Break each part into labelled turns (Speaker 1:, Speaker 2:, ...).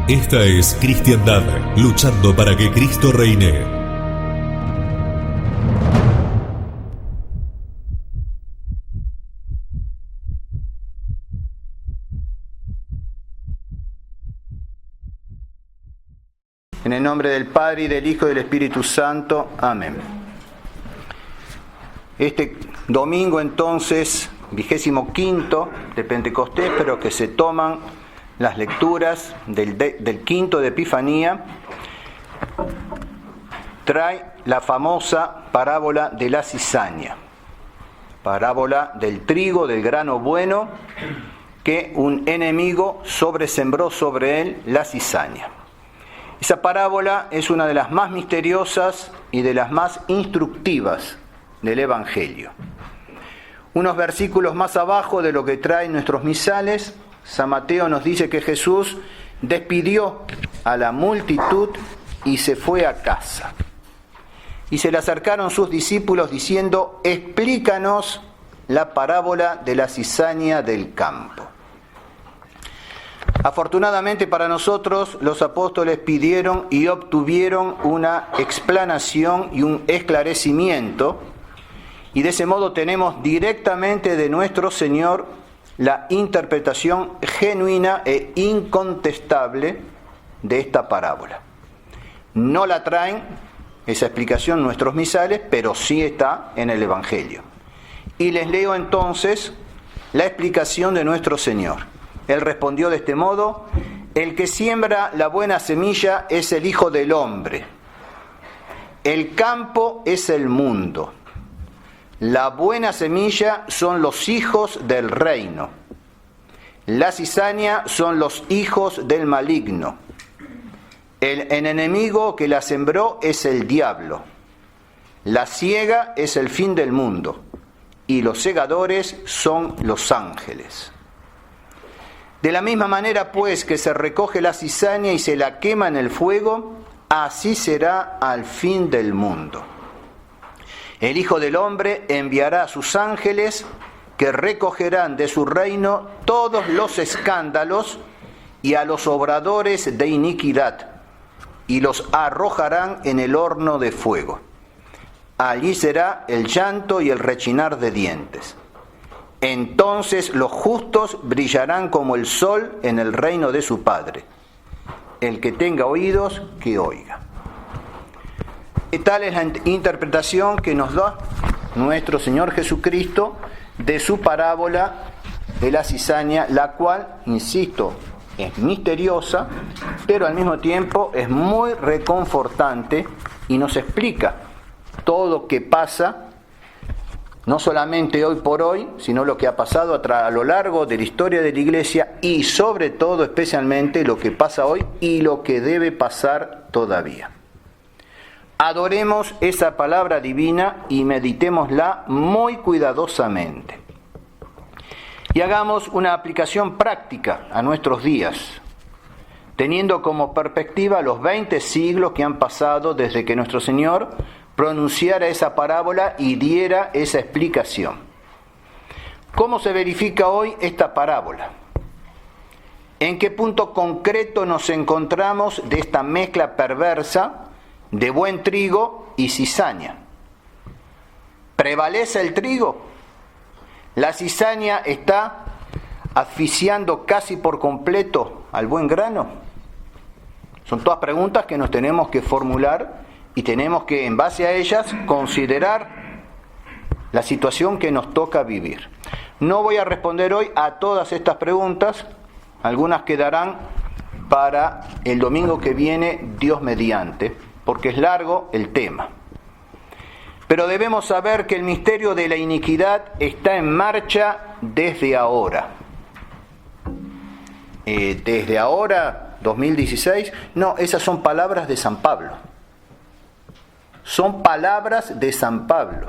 Speaker 1: Esta es Cristiandad, luchando para que Cristo reine.
Speaker 2: En el nombre del Padre, y del Hijo, y del Espíritu Santo. Amén. Este domingo entonces, 25 de Pentecostés, pero que se toman las lecturas del quinto de Epifanía, trae la famosa parábola de la cizaña, parábola del trigo, del grano bueno, que un enemigo sembró sobre él la cizaña. Esa parábola es una de las más misteriosas y de las más instructivas del Evangelio. Unos versículos más abajo de lo que traen nuestros misales, San Mateo nos dice que Jesús despidió a la multitud y se fue a casa. Y se le acercaron sus discípulos diciendo: explícanos la parábola de la cizaña del campo. Afortunadamente para nosotros, los apóstoles pidieron y obtuvieron una explanación y un esclarecimiento, y de ese modo tenemos directamente de nuestro Señor la interpretación genuina e incontestable de esta parábola. No la traen esa explicación nuestros misales, pero sí está en el Evangelio. Y les leo entonces la explicación de nuestro Señor. Él respondió de este modo: el que siembra la buena semilla es el Hijo del Hombre. El campo es el mundo. La buena semilla son los hijos del reino. La cizaña son los hijos del maligno. El enemigo que la sembró es el diablo. La siega es el fin del mundo. Y los segadores son los ángeles. De la misma manera, pues, que se recoge la cizaña y se la quema en el fuego, así será al fin del mundo. El Hijo del Hombre enviará a sus ángeles, que recogerán de su reino todos los escándalos y a los obradores de iniquidad, y los arrojarán en el horno de fuego. Allí será el llanto y el rechinar de dientes. Entonces los justos brillarán como el sol en el reino de su Padre. El que tenga oídos, que oiga. Y tal es la interpretación que nos da nuestro Señor Jesucristo de su parábola de la cizaña, la cual, insisto, es misteriosa, pero al mismo tiempo es muy reconfortante y nos explica todo lo que pasa, no solamente hoy por hoy, sino lo que ha pasado a lo largo de la historia de la Iglesia, y sobre todo, especialmente, lo que pasa hoy y lo que debe pasar todavía. Adoremos esa palabra divina y meditémosla muy cuidadosamente. Y hagamos una aplicación práctica a nuestros días, teniendo como perspectiva los 20 siglos que han pasado desde que nuestro Señor pronunciara esa parábola y diera esa explicación. ¿Cómo se verifica hoy esta parábola? ¿En qué punto concreto nos encontramos de esta mezcla perversa de buen trigo y cizaña? ¿Prevalece el trigo? ¿La cizaña está asfixiando casi por completo al buen grano? Son todas preguntas que nos tenemos que formular y tenemos que, en base a ellas, considerar la situación que nos toca vivir. No voy a responder hoy a todas estas preguntas, algunas quedarán para el domingo que viene, Dios mediante, porque es largo el tema. Pero debemos saber que el misterio de la iniquidad está en marcha desde ahora. Desde ahora, 2016, no, esas son palabras de San Pablo. Son palabras de San Pablo.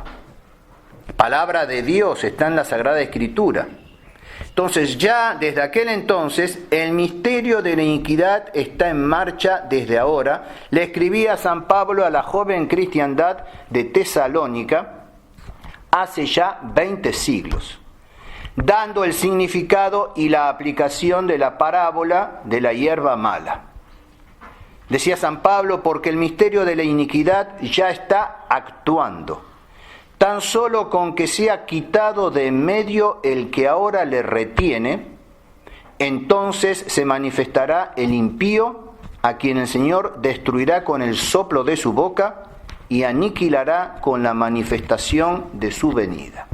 Speaker 2: Palabra de Dios, está en la Sagrada Escritura. Entonces, ya desde aquel entonces, el misterio de la iniquidad está en marcha desde ahora. Le escribía San Pablo a la joven cristiandad de Tesalónica hace ya 20 siglos, dando el significado y la aplicación de la parábola de la hierba mala. Decía San Pablo, porque el misterio de la iniquidad ya está actuando. Tan solo con que sea quitado de en medio el que ahora le retiene, entonces se manifestará el impío, a quien el Señor destruirá con el soplo de su boca y aniquilará con la manifestación de su venida.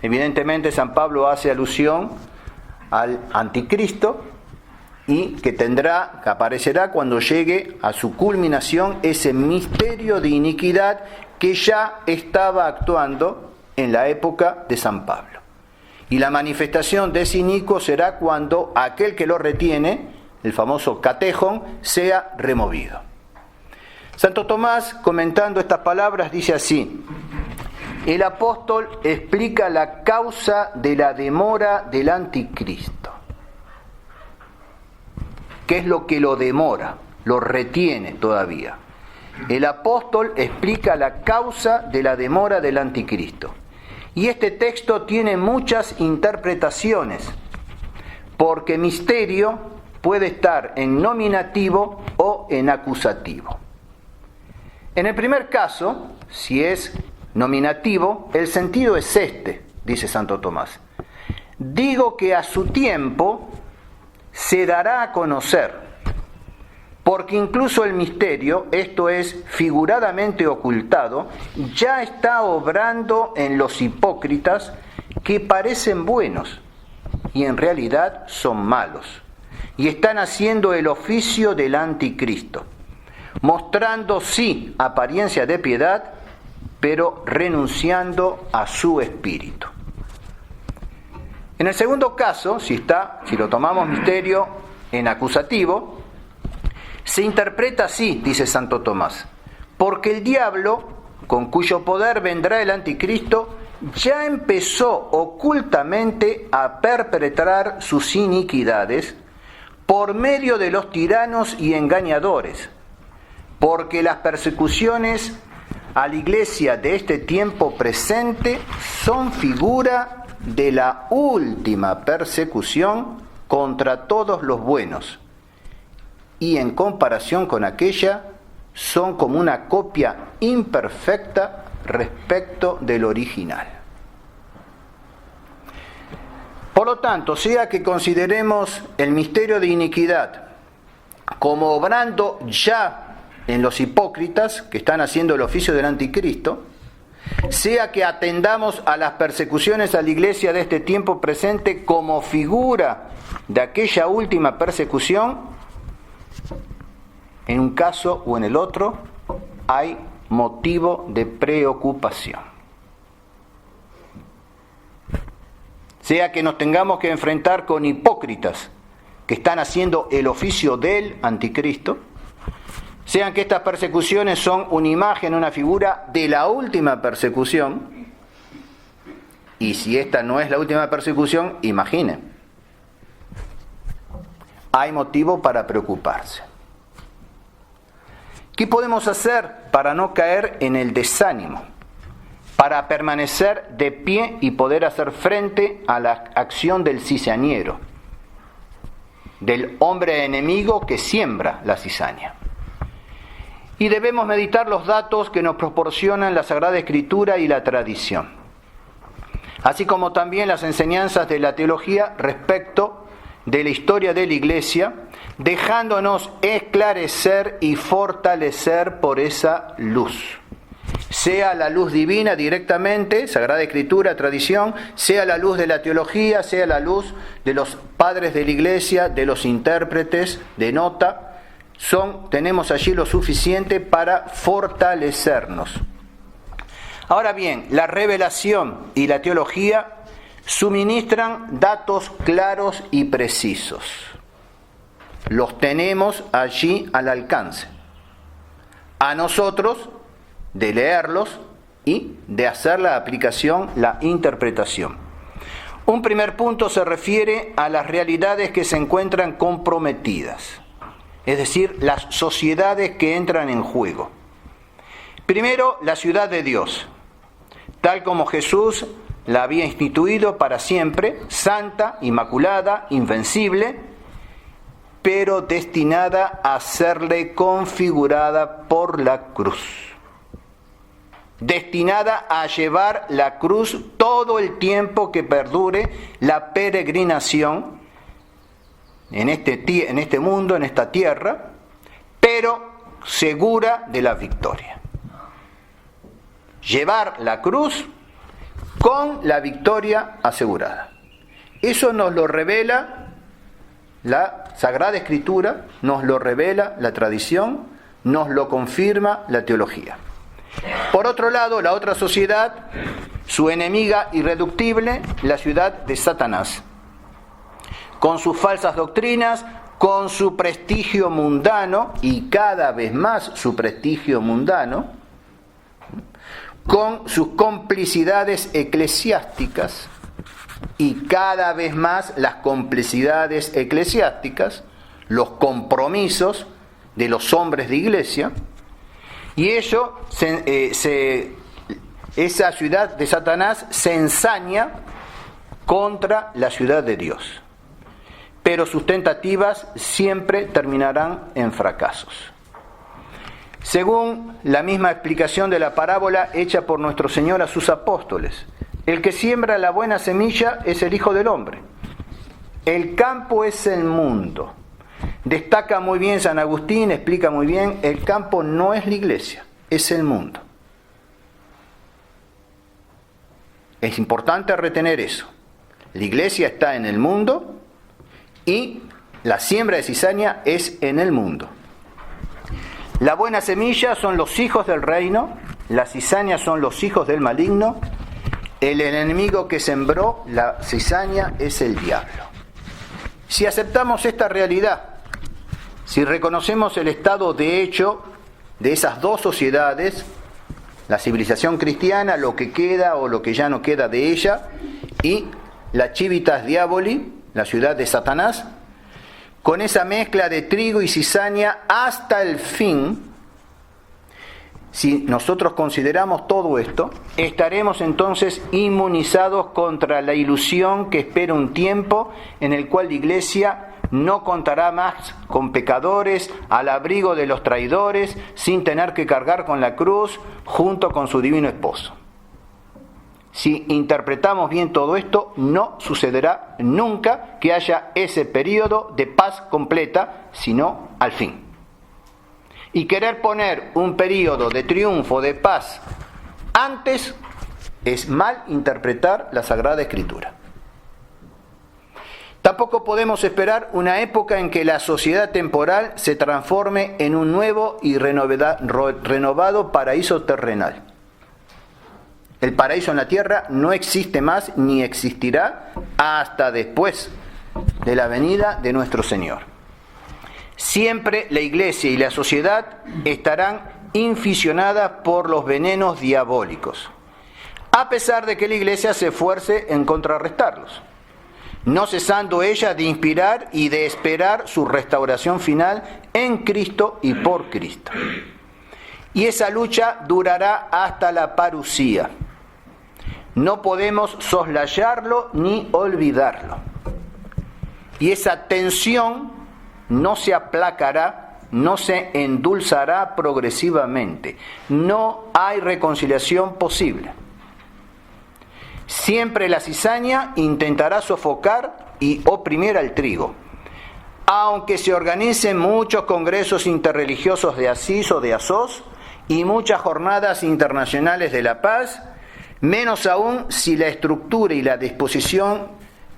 Speaker 2: Evidentemente San Pablo hace alusión al anticristo y que aparecerá cuando llegue a su culminación ese misterio de iniquidad que ya estaba actuando en la época de San Pablo. Y la manifestación de ese inicuo será cuando aquel que lo retiene, el famoso catejón, sea removido. Santo Tomás, comentando estas palabras, dice así: el apóstol explica la causa de la demora del anticristo. ¿Qué es lo que lo demora? Lo retiene todavía. El apóstol explica la causa de la demora del anticristo. Y este texto tiene muchas interpretaciones, porque misterio puede estar en nominativo o en acusativo. En el primer caso, si es nominativo, el sentido es este, dice Santo Tomás. Digo que a su tiempo se dará a conocer, porque incluso el misterio, esto es, figuradamente ocultado, ya está obrando en los hipócritas que parecen buenos y en realidad son malos, y están haciendo el oficio del anticristo, mostrando sí apariencia de piedad, pero renunciando a su espíritu. En el segundo caso, si lo tomamos misterio en acusativo, se interpreta así, dice Santo Tomás, porque el diablo, con cuyo poder vendrá el anticristo, ya empezó ocultamente a perpetrar sus iniquidades por medio de los tiranos y engañadores, porque las persecuciones a la iglesia de este tiempo presente son figura de la última persecución contra todos los buenos, y en comparación con aquella son como una copia imperfecta respecto del original. Por lo tanto, sea que consideremos el misterio de iniquidad como obrando ya en los hipócritas que están haciendo el oficio del anticristo, sea que atendamos a las persecuciones a la iglesia de este tiempo presente como figura de aquella última persecución, en un caso o en el otro hay motivo de preocupación. Sea que nos tengamos que enfrentar con hipócritas que están haciendo el oficio del anticristo, sean que estas persecuciones son una imagen, una figura de la última persecución, y si esta no es la última persecución, imaginen, hay motivo para preocuparse. ¿Qué podemos hacer para no caer en el desánimo? Para permanecer de pie y poder hacer frente a la acción del cizañero, del hombre enemigo que siembra la cizaña. Y debemos meditar los datos que nos proporcionan la Sagrada Escritura y la tradición, así como también las enseñanzas de la teología respecto de la historia de la Iglesia, dejándonos esclarecer y fortalecer por esa luz. Sea la luz divina directamente, Sagrada Escritura, tradición, sea la luz de la teología, sea la luz de los padres de la Iglesia, de los intérpretes de nota, tenemos allí lo suficiente para fortalecernos. Ahora bien, la revelación y la teología suministran datos claros y precisos. Los tenemos allí al alcance. A nosotros de leerlos y de hacer la aplicación, la interpretación. Un primer punto se refiere a las realidades que se encuentran comprometidas, es decir, las sociedades que entran en juego. Primero, la ciudad de Dios, tal como Jesús la había instituido para siempre, santa, inmaculada, invencible, pero destinada a serle configurada por la cruz. Destinada a llevar la cruz todo el tiempo que perdure la peregrinación en este mundo, en esta tierra, pero segura de la victoria. Llevar la cruz con la victoria asegurada. Eso nos lo revela la Sagrada Escritura, nos lo revela la tradición, nos lo confirma la teología. Por otro lado, la otra sociedad, su enemiga irreductible, la ciudad de Satanás, con sus falsas doctrinas, con su prestigio mundano, y cada vez más su prestigio mundano, con sus complicidades eclesiásticas, y cada vez más las complicidades eclesiásticas, los compromisos de los hombres de iglesia, y esa ciudad de Satanás se ensaña contra la ciudad de Dios. Pero sus tentativas siempre terminarán en fracasos. Según la misma explicación de la parábola hecha por nuestro Señor a sus apóstoles, el que siembra la buena semilla es el Hijo del Hombre. El campo es el mundo. Destaca muy bien San Agustín, explica muy bien, el campo no es la iglesia, es el mundo. Es importante retener eso. La iglesia está en el mundo y la siembra de cizaña es en el mundo. La buena semilla son los hijos del reino, la cizaña son los hijos del maligno, el enemigo que sembró la cizaña es el diablo. Si aceptamos esta realidad, si reconocemos el estado de hecho de esas dos sociedades, la civilización cristiana, lo que queda o lo que ya no queda de ella, y la Civitas Diaboli, la ciudad de Satanás, con esa mezcla de trigo y cizaña hasta el fin, si nosotros consideramos todo esto, estaremos entonces inmunizados contra la ilusión que espera un tiempo en el cual la Iglesia no contará más con pecadores, al abrigo de los traidores, sin tener que cargar con la cruz junto con su divino esposo. Si interpretamos bien todo esto, no sucederá nunca que haya ese periodo de paz completa, sino al fin. Y querer poner un periodo de triunfo, de paz, antes es mal interpretar la Sagrada Escritura. Tampoco podemos esperar una época en que la sociedad temporal se transforme en un nuevo y renovado paraíso terrenal. El paraíso en la tierra no existe más ni existirá hasta después de la venida de nuestro Señor. Siempre la Iglesia y la sociedad estarán inficionadas por los venenos diabólicos, a pesar de que la Iglesia se esfuerce en contrarrestarlos, no cesando ella de inspirar y de esperar su restauración final en Cristo y por Cristo. Y esa lucha durará hasta la parusía. No podemos soslayarlo ni olvidarlo. Y esa tensión no se aplacará, no se endulzará progresivamente. No hay reconciliación posible. Siempre la cizaña intentará sofocar y oprimir al trigo. Aunque se organicen muchos congresos interreligiosos de Asís o de Asós y muchas jornadas internacionales de la paz, menos aún si la estructura y la disposición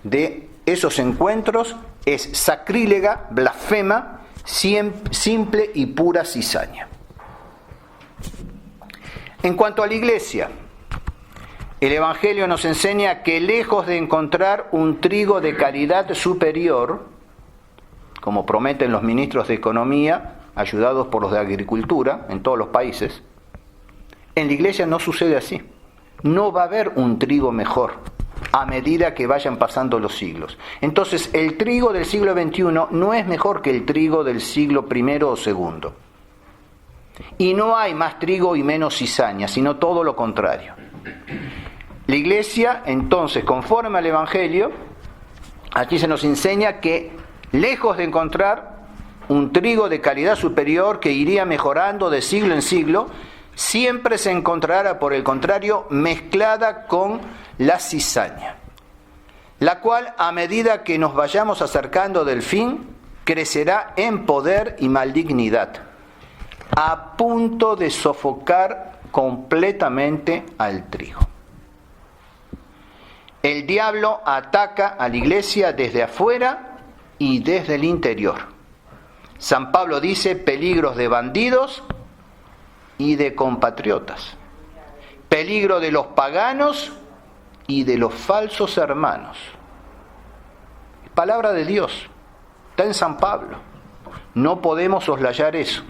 Speaker 2: de esos encuentros es sacrílega, blasfema, simple y pura cizaña. En cuanto a la Iglesia, el Evangelio nos enseña que lejos de encontrar un trigo de calidad superior, como prometen los ministros de Economía, ayudados por los de Agricultura en todos los países, en la Iglesia no sucede así. No va a haber un trigo mejor a medida que vayan pasando los siglos. Entonces, el trigo del siglo XXI no es mejor que el trigo del siglo I o II. Y no hay más trigo y menos cizaña, sino todo lo contrario. La Iglesia, entonces, conforme al Evangelio, aquí se nos enseña que, lejos de encontrar un trigo de calidad superior que iría mejorando de siglo en siglo, siempre se encontrará, por el contrario, mezclada con la cizaña, la cual, a medida que nos vayamos acercando del fin, crecerá en poder y malignidad, a punto de sofocar completamente al trigo. El diablo ataca a la iglesia desde afuera y desde el interior. San Pablo dice peligros de bandidos y de compatriotas, peligro de los paganos y de los falsos hermanos. Palabra de Dios, está en San Pablo. No podemos soslayar eso.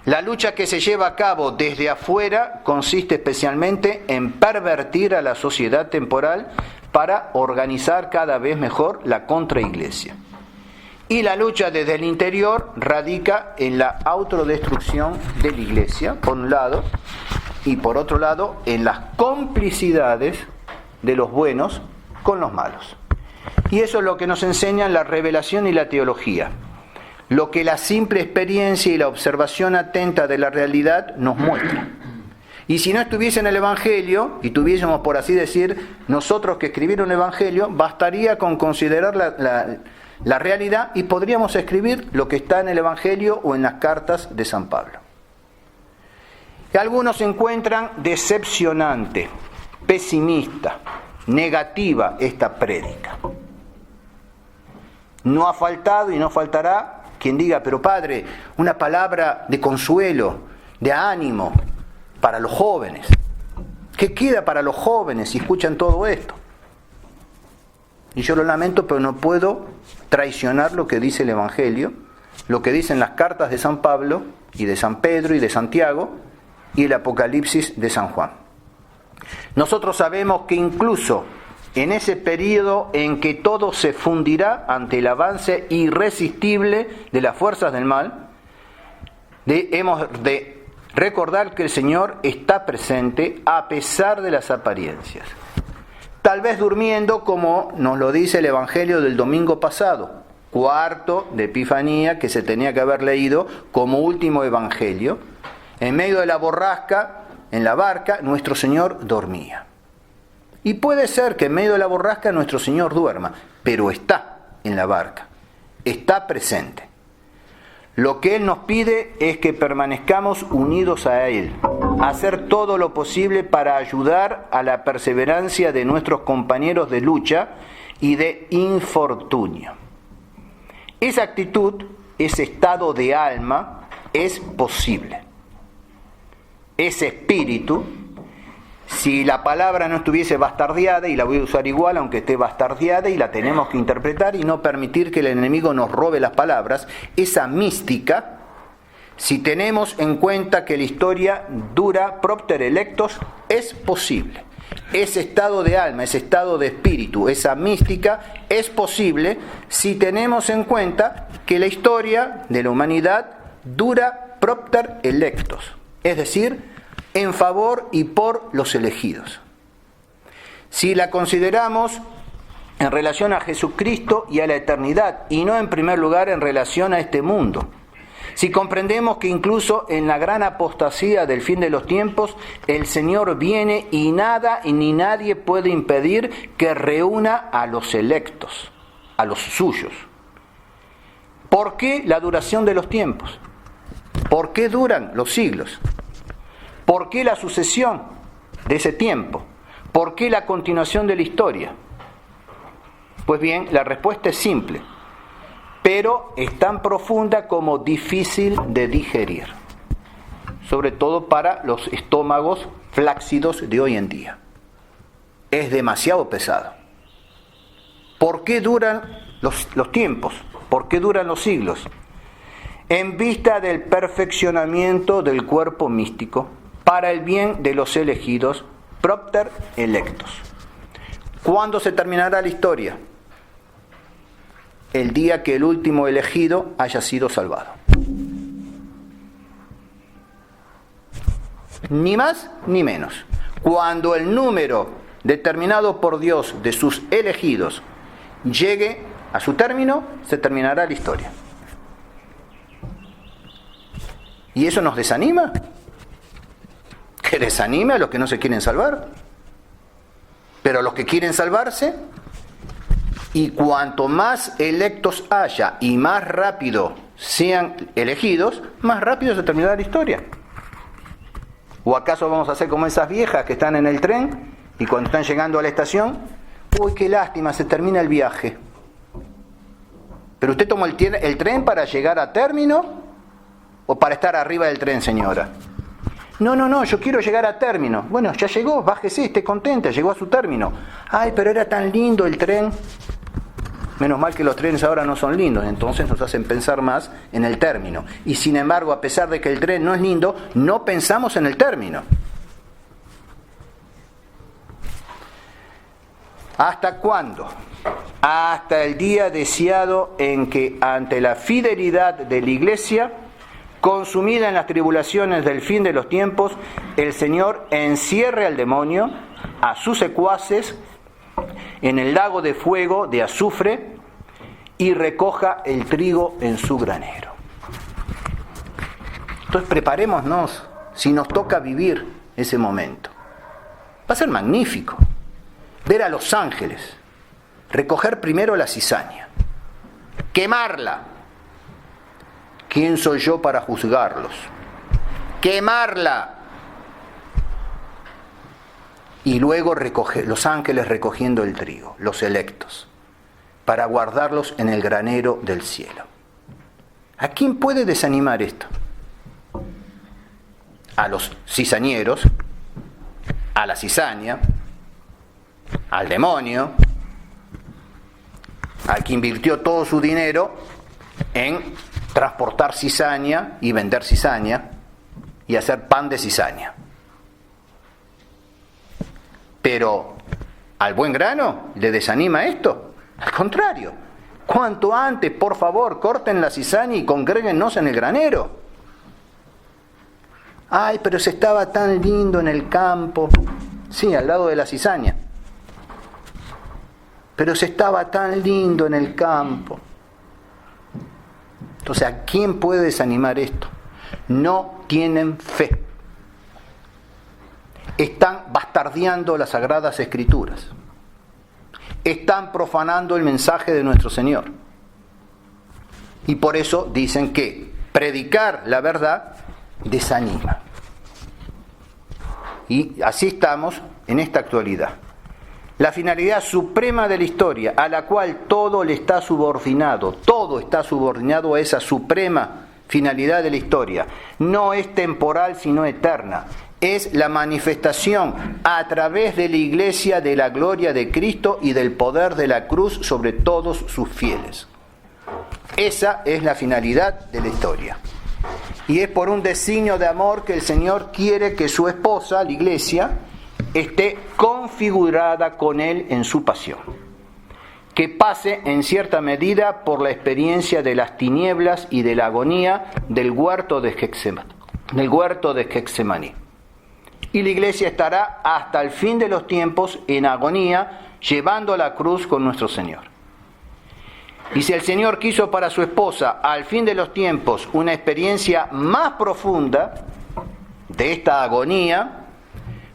Speaker 2: La lucha que se lleva a cabo desde afuera consiste especialmente en pervertir a la sociedad temporal para organizar cada vez mejor la contraiglesia. Y la lucha desde el interior radica en la autodestrucción de la iglesia, por un lado, y por otro lado, en las complicidades de los buenos con los malos. Y eso es lo que nos enseñan la revelación y la teología. Lo que la simple experiencia y la observación atenta de la realidad nos muestra. Y si no estuviese en el Evangelio, y tuviésemos, por así decir, nosotros que escribir un Evangelio, bastaría con considerar la realidad y podríamos escribir lo que está en el Evangelio o en las cartas de San Pablo. Y algunos encuentran decepcionante, pesimista, negativa esta prédica. No ha faltado y no faltará quien diga, pero padre, una palabra de consuelo, de ánimo para los jóvenes. ¿Qué queda para los jóvenes si escuchan todo esto? Y yo lo lamento, pero no puedo traicionar lo que dice el Evangelio, lo que dicen las cartas de San Pablo y de San Pedro y de Santiago y el Apocalipsis de San Juan. Nosotros sabemos que incluso en ese periodo en que todo se fundirá ante el avance irresistible de las fuerzas del mal, hemos de recordar que el Señor está presente a pesar de las apariencias. Tal vez durmiendo, como nos lo dice el Evangelio del domingo pasado, cuarto de Epifanía, que se tenía que haber leído como último Evangelio. En medio de la borrasca, en la barca, nuestro Señor dormía. Y puede ser que en medio de la borrasca nuestro Señor duerma, pero está en la barca, está presente. Lo que Él nos pide es que permanezcamos unidos a Él, hacer todo lo posible para ayudar a la perseverancia de nuestros compañeros de lucha y de infortunio. Esa actitud, ese estado de alma, es posible. Ese espíritu, si la palabra no estuviese bastardeada, y la voy a usar igual aunque esté bastardeada, y la tenemos que interpretar y no permitir que el enemigo nos robe las palabras, esa mística, si tenemos en cuenta que la historia dura propter electos, es posible. Ese estado de alma, ese estado de espíritu, esa mística es posible si tenemos en cuenta que la historia de la humanidad dura propter electos, es decir, en favor y por los elegidos. Si la consideramos en relación a Jesucristo y a la eternidad, y no en primer lugar en relación a este mundo. Si comprendemos que incluso en la gran apostasía del fin de los tiempos, el Señor viene y nada y ni nadie puede impedir que reúna a los electos, a los suyos. ¿Por qué la duración de los tiempos? ¿Por qué duran los siglos? ¿Por qué la sucesión de ese tiempo? ¿Por qué la continuación de la historia? Pues bien, la respuesta es simple, pero es tan profunda como difícil de digerir, sobre todo para los estómagos flácidos de hoy en día. Es demasiado pesado. ¿Por qué duran los tiempos? ¿Por qué duran los siglos? En vista del perfeccionamiento del cuerpo místico, para el bien de los elegidos, propter electos. ¿Cuándo se terminará la historia? El día que el último elegido haya sido salvado. Ni más ni menos. Cuando el número determinado por Dios de sus elegidos llegue a su término, se terminará la historia. ¿Y eso nos desanima? ¿Que desanime a los que no se quieren salvar? Pero los que quieren salvarse, y cuanto más electos haya y más rápido sean elegidos, más rápido se terminará la historia. ¿O acaso vamos a ser como esas viejas que están en el tren y cuando están llegando a la estación, uy, qué lástima, se termina el viaje? ¿Pero usted tomó el tren para llegar a término o para estar arriba del tren, señora? No, yo quiero llegar a término. Bueno, ya llegó, bájese, esté contenta, llegó a su término. Ay, pero era tan lindo el tren. Menos mal que los trenes ahora no son lindos, entonces nos hacen pensar más en el término. Y sin embargo, a pesar de que el tren no es lindo, no pensamos en el término. ¿Hasta cuándo? Hasta el día deseado en que, ante la fidelidad de la Iglesia, consumida en las tribulaciones del fin de los tiempos, el Señor encierre al demonio, a sus secuaces, en el lago de fuego de azufre y recoja el trigo en su granero. Entonces preparémonos si nos toca vivir ese momento. Va a ser magnífico ver a los ángeles recoger primero la cizaña, quemarla. ¿Quién soy yo para juzgarlos? Quemarla. Y luego los ángeles recogiendo el trigo, los electos, para guardarlos en el granero del cielo. ¿A quién puede desanimar esto? A los cizañeros, a la cizaña, al demonio, al que invirtió todo su dinero en transportar cizaña y vender cizaña y hacer pan de cizaña. Pero al buen grano le desanima esto. Al contrario, cuanto antes, por favor, corten la cizaña y congréguennos en el granero. Ay, pero se estaba tan lindo en el campo. Sí, al lado de la cizaña. Pero se estaba tan lindo en el campo. Entonces, ¿a quién puede desanimar esto? No tienen fe. Están bastardeando las Sagradas Escrituras. Están profanando el mensaje de nuestro Señor. Y por eso dicen que predicar la verdad desanima. Y así estamos en esta actualidad. La finalidad suprema de la historia, a la cual todo le está subordinado, todo está subordinado a esa suprema finalidad de la historia, no es temporal sino eterna. Es la manifestación a través de la Iglesia de la gloria de Cristo y del poder de la cruz sobre todos sus fieles. Esa es la finalidad de la historia. Y es por un designio de amor que el Señor quiere que su esposa, la Iglesia, esté configurada con Él en su pasión. Que pase en cierta medida por la experiencia de las tinieblas y de la agonía del huerto de Getsemaní. Y la Iglesia estará hasta el fin de los tiempos en agonía, llevando la cruz con nuestro Señor. Y si el Señor quiso para su esposa, al fin de los tiempos, una experiencia más profunda de esta agonía,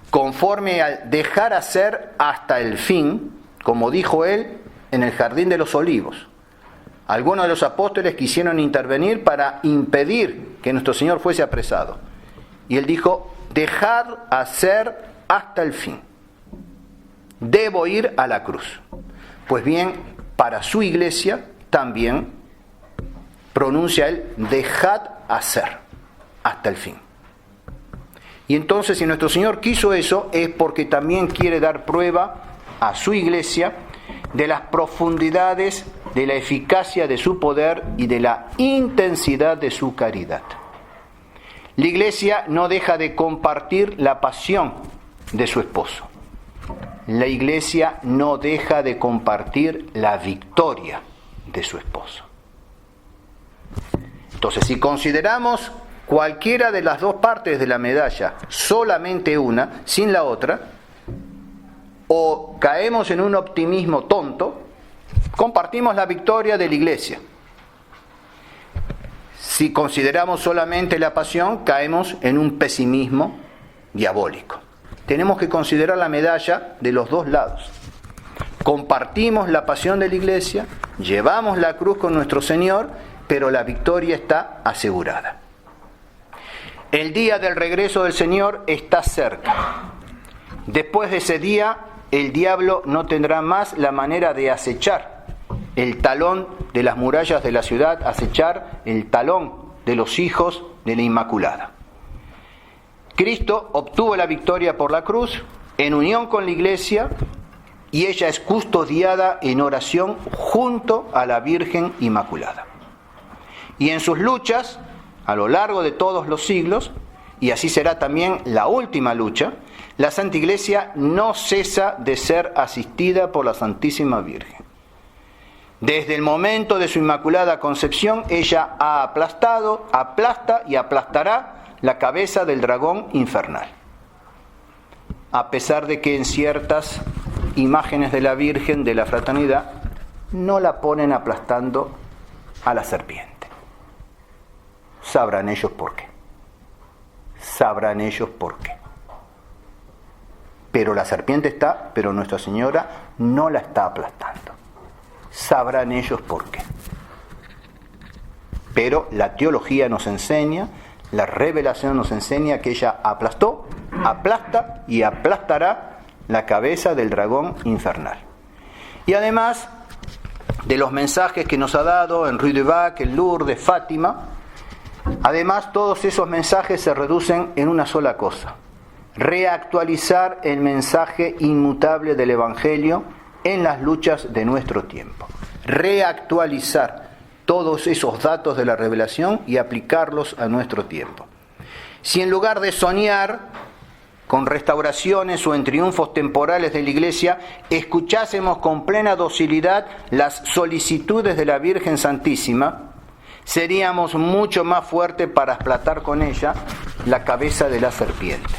Speaker 2: conforme al dejar hacer hasta el fin, como dijo Él en el Jardín de los Olivos. Algunos de los apóstoles quisieron intervenir para impedir que nuestro Señor fuese apresado. Y Él dijo: dejad hacer hasta el fin. Debo ir a la cruz. Pues bien, para su Iglesia también pronuncia Él: dejad hacer hasta el fin. Y entonces, si nuestro Señor quiso eso, es porque también quiere dar prueba a su Iglesia de las profundidades, de la eficacia de su poder y de la intensidad de su caridad. La Iglesia no deja de compartir la pasión de su esposo. La Iglesia no deja de compartir la victoria de su esposo. Entonces, si consideramos cualquiera de las dos partes de la medalla, solamente una, sin la otra, o caemos en un optimismo tonto, compartimos la victoria de la Iglesia. Si consideramos solamente la pasión, caemos en un pesimismo diabólico. Tenemos que considerar la medalla de los dos lados. Compartimos la pasión de la Iglesia, llevamos la cruz con nuestro Señor, pero la victoria está asegurada. El día del regreso del Señor está cerca. Después de ese día, el diablo no tendrá más la manera de acechar el talón de las murallas de la ciudad, acechar el talón de los hijos de la Inmaculada. Cristo obtuvo la victoria por la cruz, en unión con la Iglesia, y ella es custodiada en oración junto a la Virgen Inmaculada. Y en sus luchas, a lo largo de todos los siglos, y así será también la última lucha, la Santa Iglesia no cesa de ser asistida por la Santísima Virgen. Desde el momento de su Inmaculada Concepción, ella ha aplastado, aplasta y aplastará la cabeza del dragón infernal. A pesar de que en ciertas imágenes de la Virgen de la Fraternidad no la ponen aplastando a la serpiente. Sabrán ellos por qué. Sabrán ellos por qué. Pero la serpiente está, pero Nuestra Señora no la está aplastando. Sabrán ellos por qué. Pero la teología nos enseña, la revelación nos enseña que ella aplastó, aplasta y aplastará la cabeza del dragón infernal. Y además de los mensajes que nos ha dado en Rue de Bac, en Lourdes, Fátima, además todos esos mensajes se reducen en una sola cosa: reactualizar el mensaje inmutable del Evangelio en las luchas de nuestro tiempo. Reactualizar todos esos datos de la revelación y aplicarlos a nuestro tiempo. Si en lugar de soñar con restauraciones o en triunfos temporales de la Iglesia, escuchásemos con plena docilidad las solicitudes de la Virgen Santísima, seríamos mucho más fuertes para aplastar con ella la cabeza de la serpiente.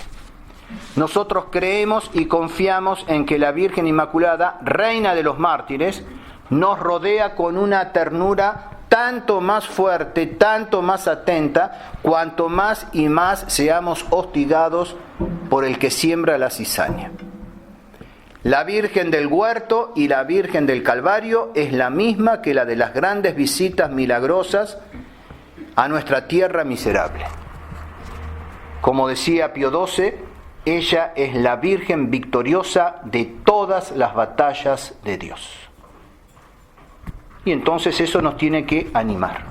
Speaker 2: Nosotros creemos y confiamos en que la Virgen Inmaculada, Reina de los mártires, nos rodea con una ternura tanto más fuerte, tanto más atenta, cuanto más y más seamos hostigados por el que siembra la cizaña. La Virgen del Huerto y la Virgen del Calvario es la misma que la de las grandes visitas milagrosas a nuestra tierra miserable. Como decía Pío XII, ella es la Virgen victoriosa de todas las batallas de Dios. Y entonces eso nos tiene que animar.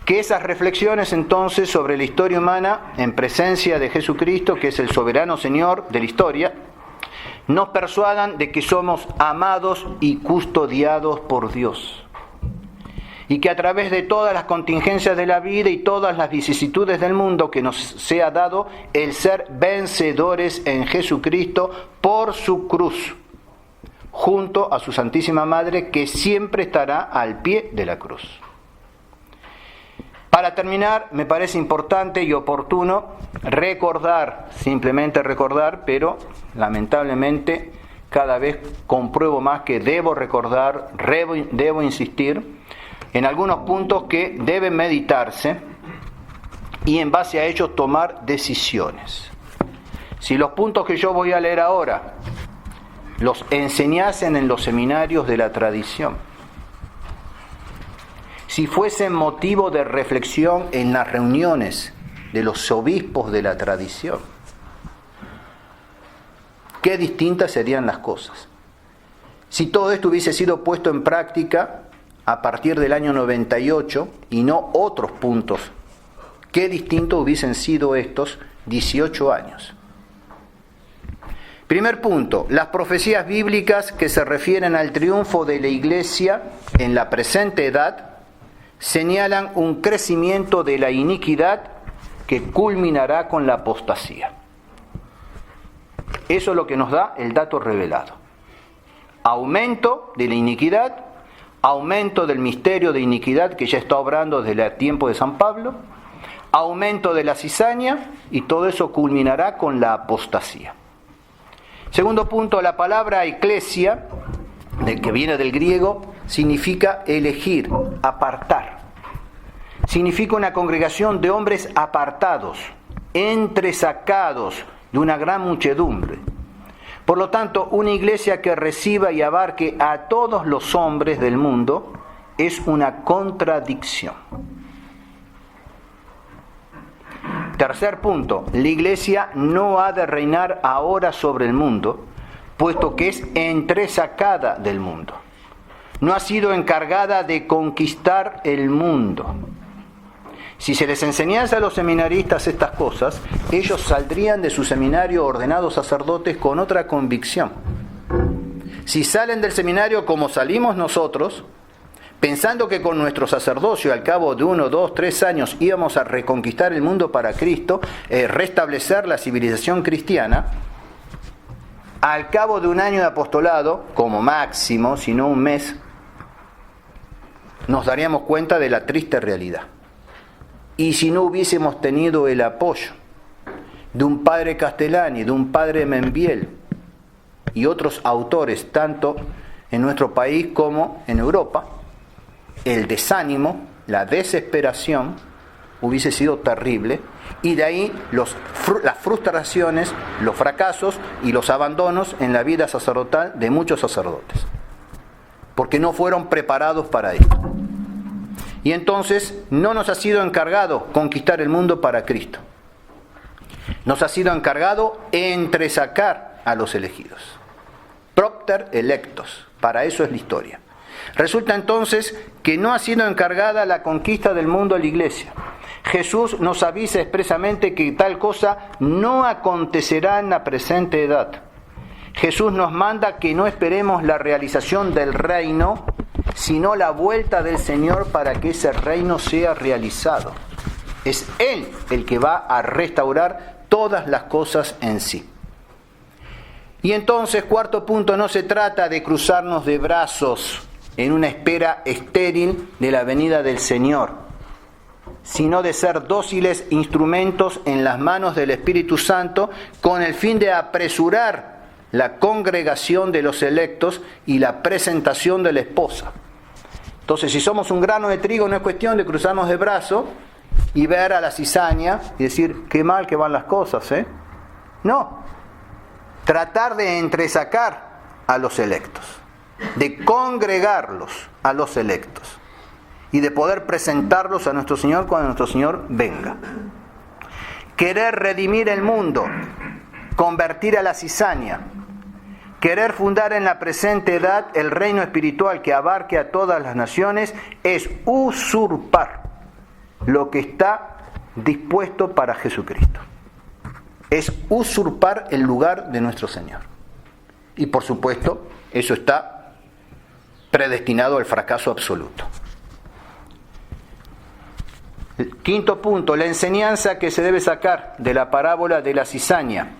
Speaker 2: Que esas reflexiones entonces sobre la historia humana en presencia de Jesucristo, que es el soberano Señor de la historia, nos persuadan de que somos amados y custodiados por Dios. Y que a través de todas las contingencias de la vida y todas las vicisitudes del mundo que nos sea dado el ser vencedores en Jesucristo por su cruz, junto a su Santísima Madre, que siempre estará al pie de la cruz. Para terminar, me parece importante y oportuno recordar, simplemente recordar, pero lamentablemente cada vez compruebo más que debo recordar, debo insistir en algunos puntos que deben meditarse y en base a ellos tomar decisiones. Si los puntos que yo voy a leer ahora los enseñasen en los seminarios de la tradición, si fuesen motivo de reflexión en las reuniones de los obispos de la tradición, qué distintas serían las cosas. Si todo esto hubiese sido puesto en práctica a partir del año 98 y no otros puntos, qué distintos hubiesen sido estos 18 años. Primer punto, las profecías bíblicas que se refieren al triunfo de la Iglesia en la presente edad señalan un crecimiento de la iniquidad que culminará con la apostasía. Eso es lo que nos da el dato revelado. Aumento de la iniquidad, aumento del misterio de iniquidad que ya está obrando desde el tiempo de San Pablo, aumento de la cizaña, y todo eso culminará con la apostasía. Segundo punto, la palabra eclesia, que viene del griego, significa elegir, apartar. significa una congregación de hombres apartados, entresacados de una gran muchedumbre. Por lo tanto, una iglesia que reciba y abarque a todos los hombres del mundo es una contradicción. Tercer punto, la iglesia no ha de reinar ahora sobre el mundo, puesto que es entresacada del mundo. No ha sido encargada de conquistar el mundo. Si se les enseñase a los seminaristas estas cosas, ellos saldrían de su seminario ordenados sacerdotes con otra convicción. Si salen del seminario como salimos nosotros, pensando que con nuestro sacerdocio al cabo de 1, 2, 3 años íbamos a reconquistar el mundo para Cristo, restablecer la civilización cristiana, al cabo de un año de apostolado, como máximo, si no un mes, nos daríamos cuenta de la triste realidad. Y si no hubiésemos tenido el apoyo de un padre Castellani, de un padre Membiel y otros autores, tanto en nuestro país como en Europa, el desánimo, la desesperación hubiese sido terrible, y de ahí las frustraciones, los fracasos y los abandonos en la vida sacerdotal de muchos sacerdotes, porque no fueron preparados para esto. Y entonces no nos ha sido encargado conquistar el mundo para Cristo. Nos ha sido encargado entresacar a los elegidos. Propter electos. Para eso es la historia. Resulta entonces que no ha sido encargada la conquista del mundo a la iglesia. Jesús nos avisa expresamente que tal cosa no acontecerá en la presente edad. Jesús nos manda que no esperemos la realización del reino, sino la vuelta del Señor para que ese reino sea realizado. Es Él el que va a restaurar todas las cosas en sí. Y entonces, cuarto punto, no se trata de cruzarnos de brazos en una espera estéril de la venida del Señor, sino de ser dóciles instrumentos en las manos del Espíritu Santo con el fin de apresurar la congregación de los electos y la presentación de la esposa. Entonces, si somos un grano de trigo, no es cuestión de cruzarnos de brazos y ver a la cizaña y decir, qué mal que van las cosas, ¿eh? No. Tratar de entresacar a los electos, de congregarlos a los electos y de poder presentarlos a nuestro Señor cuando nuestro Señor venga. Querer redimir el mundo, convertir a la cizaña, querer fundar en la presente edad el reino espiritual que abarque a todas las naciones es usurpar lo que está dispuesto para Jesucristo. Es usurpar el lugar de nuestro Señor. Y por supuesto, eso está predestinado al fracaso absoluto. El quinto punto, la enseñanza que se debe sacar de la parábola de la cizaña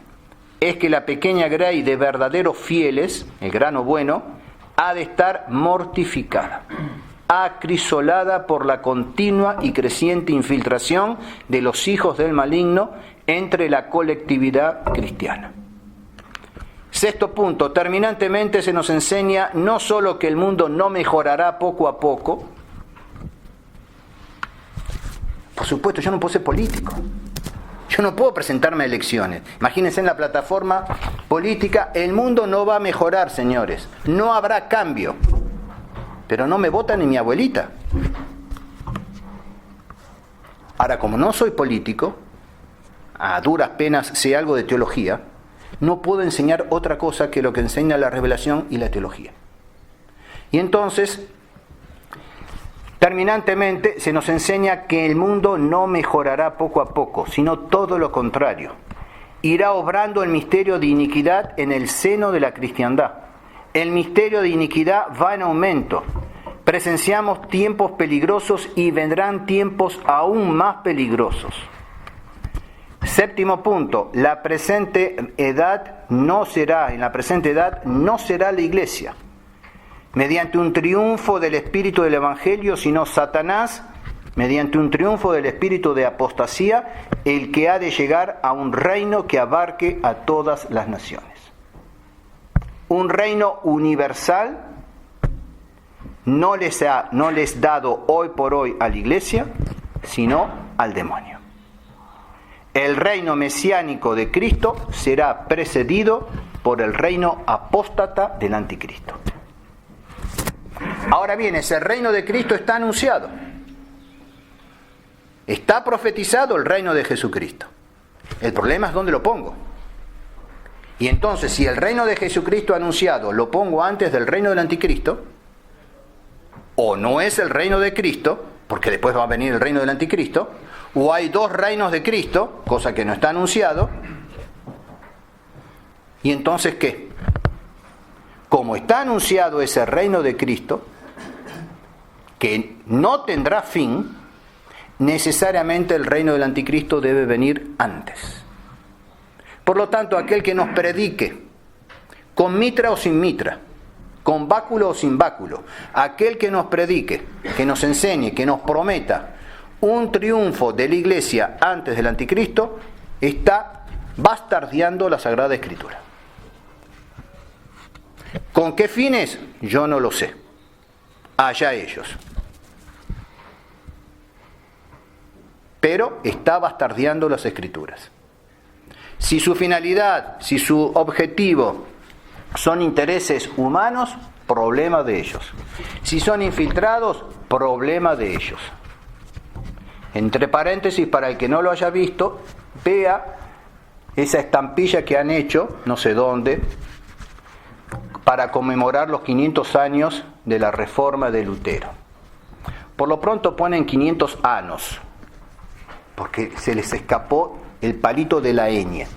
Speaker 2: es que la pequeña grey de verdaderos fieles, el grano bueno, ha de estar mortificada, acrisolada por la continua y creciente infiltración de los hijos del maligno entre la colectividad cristiana. Sexto punto, terminantemente se nos enseña no solo que el mundo no mejorará poco a poco. Por supuesto, yo no puedo ser político. Yo no puedo presentarme a elecciones. Imagínense en la plataforma política, el mundo no va a mejorar, señores. No habrá cambio. Pero no me vota ni mi abuelita. Ahora, como no soy político, a duras penas sé algo de teología, no puedo enseñar otra cosa que lo que enseña la revelación y la teología. Y entonces, terminantemente, se nos enseña que el mundo no mejorará poco a poco, sino todo lo contrario. Irá obrando el misterio de iniquidad en el seno de la cristiandad. El misterio de iniquidad va en aumento. Presenciamos tiempos peligrosos y vendrán tiempos aún más peligrosos. Séptimo punto, en la presente edad no será la iglesia mediante un triunfo del espíritu del evangelio, sino Satanás mediante un triunfo del espíritu de apostasía, el que ha de llegar a un reino que abarque a todas las naciones. Un reino universal no les dado hoy por hoy a la iglesia, sino al demonio. El reino mesiánico de Cristo será precedido por el reino apóstata del anticristo. Ahora bien, ese reino de Cristo está anunciado. Está profetizado el reino de Jesucristo. El problema es dónde lo pongo. Y entonces, si el reino de Jesucristo anunciado lo pongo antes del reino del anticristo, o no es el reino de Cristo, porque después va a venir el reino del anticristo, o hay dos reinos de Cristo, cosa que no está anunciado, y entonces ¿qué? Como está anunciado ese reino de Cristo, que no tendrá fin, necesariamente el reino del anticristo debe venir antes. Por lo tanto, aquel que nos predique, con mitra o sin mitra, con báculo o sin báculo, aquel que nos predique, que nos enseñe, que nos prometa un triunfo de la iglesia antes del anticristo, está bastardeando la Sagrada Escritura. ¿Con qué fines? Yo no lo sé. Allá ellos. Pero está bastardeando las Escrituras. Si su finalidad, si su objetivo son intereses humanos, problema de ellos. Si son infiltrados, problema de ellos. Entre paréntesis, para el que no lo haya visto, vea esa estampilla que han hecho, no sé dónde, para conmemorar los 500 años de la Reforma de Lutero. Por lo pronto ponen 500 anos, porque se les escapó el palito de la ñ.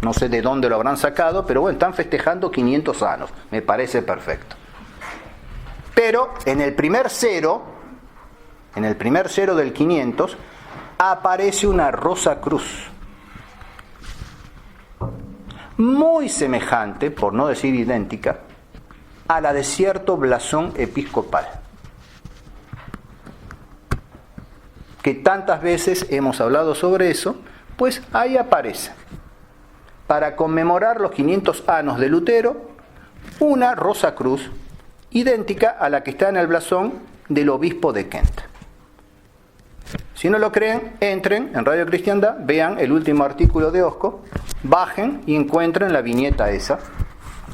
Speaker 2: No sé de dónde lo habrán sacado, pero bueno, están festejando 500 años. Me parece perfecto. Pero en el primer cero del 500, aparece una rosa cruz. Muy semejante, por no decir idéntica, a la de cierto blasón episcopal, que tantas veces hemos hablado sobre eso, pues ahí aparece, para conmemorar los 500 años de Lutero, una rosa cruz idéntica a la que está en el blasón del obispo de Kent. Si no lo creen, entren en Radio Cristiandad, vean el último artículo de Osco, bajen y encuentren la viñeta esa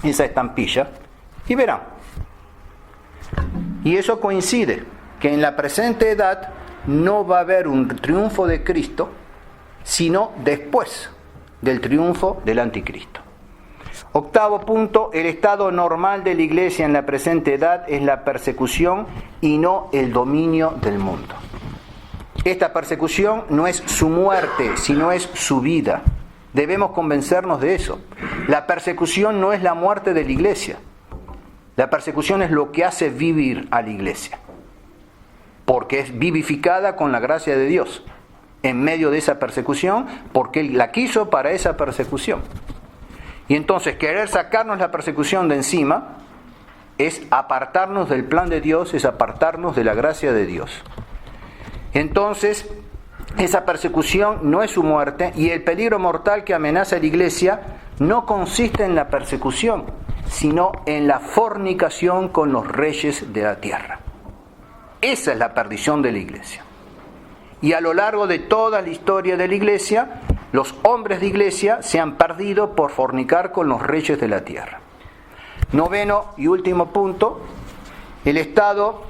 Speaker 2: estampilla, y verán. Y eso coincide, que en la presente edad no va a haber un triunfo de Cristo, sino después del triunfo del anticristo. Octavo punto, el estado normal de la iglesia en la presente edad es la persecución y no el dominio del mundo. Esta persecución no es su muerte, sino es su vida. Debemos convencernos de eso. La persecución no es la muerte de la iglesia. La persecución es lo que hace vivir a la iglesia, porque es vivificada con la gracia de Dios en medio de esa persecución, porque Él la quiso para esa persecución. Y entonces querer sacarnos la persecución de encima es apartarnos del plan de Dios, es apartarnos de la gracia de Dios. Entonces, esa persecución no es su muerte, y el peligro mortal que amenaza a la iglesia no consiste en la persecución, sino en la fornicación con los reyes de la tierra. Esa es la perdición de la iglesia. Y a lo largo de toda la historia de la iglesia, los hombres de iglesia se han perdido por fornicar con los reyes de la tierra. Noveno y último punto, el Estado,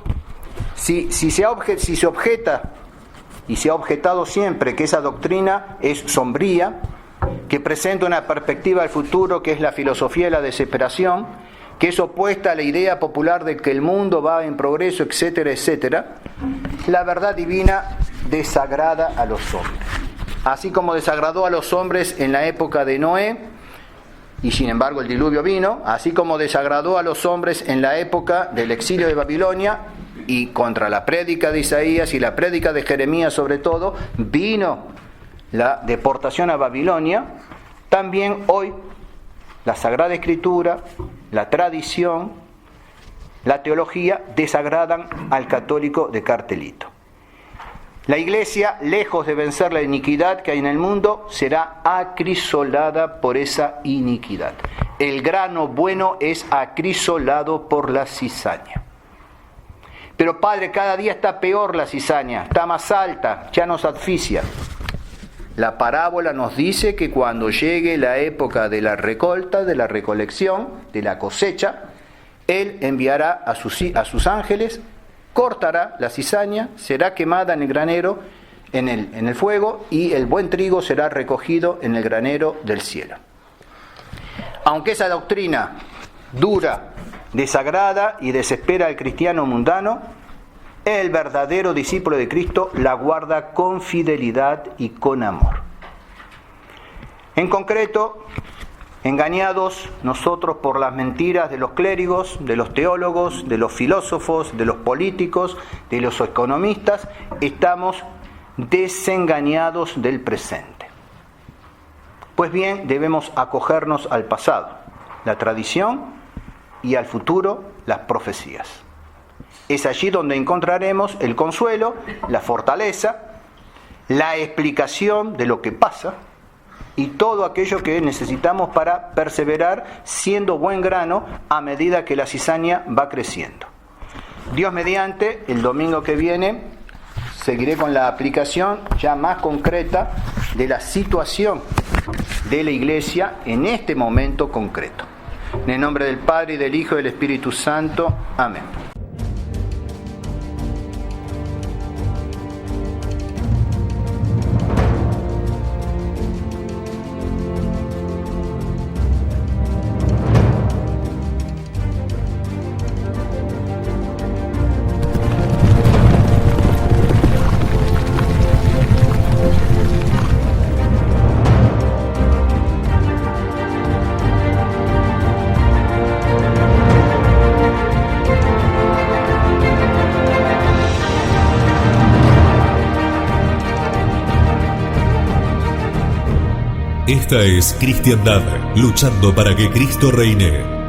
Speaker 2: si se objeta, y se ha objetado siempre, que esa doctrina es sombría, que presenta una perspectiva al futuro que es la filosofía de la desesperación, que es opuesta a la idea popular de que el mundo va en progreso, etcétera, etcétera, la verdad divina desagrada a los hombres. Así como desagradó a los hombres en la época de Noé, y sin embargo el diluvio vino, así como desagradó a los hombres en la época del exilio de Babilonia, y contra la prédica de Isaías y la prédica de Jeremías sobre todo, vino la deportación a Babilonia, también hoy la Sagrada Escritura, la tradición, la teología desagradan al católico de cartelito. La iglesia, lejos de vencer la iniquidad que hay en el mundo, será acrisolada por esa iniquidad. El grano bueno es acrisolado por la cizaña. Pero Padre, cada día está peor la cizaña, está más alta, ya nos asfixia. La parábola nos dice que cuando llegue la época de la recolta, de la recolección, de la cosecha, Él enviará a sus ángeles, cortará la cizaña, será quemada en el granero, en el fuego, y el buen trigo será recogido en el granero del cielo. Aunque esa doctrina dura, desagrada y desespera al cristiano mundano, el verdadero discípulo de Cristo la guarda con fidelidad y con amor. En concreto, engañados nosotros por las mentiras de los clérigos, de los teólogos, de los filósofos, de los políticos, de los economistas, estamos desengañados del presente. Pues bien, debemos acogernos al pasado, la tradición, y al futuro, las profecías. Es allí donde encontraremos el consuelo, la fortaleza, la explicación de lo que pasa y todo aquello que necesitamos para perseverar siendo buen grano a medida que la cizaña va creciendo. Dios mediante, el domingo que viene seguiré con la aplicación ya más concreta de la situación de la Iglesia en este momento concreto. En el nombre del Padre, y del Hijo, y del Espíritu Santo. Amén.
Speaker 1: Esta es Cristiandad, luchando para que Cristo reine.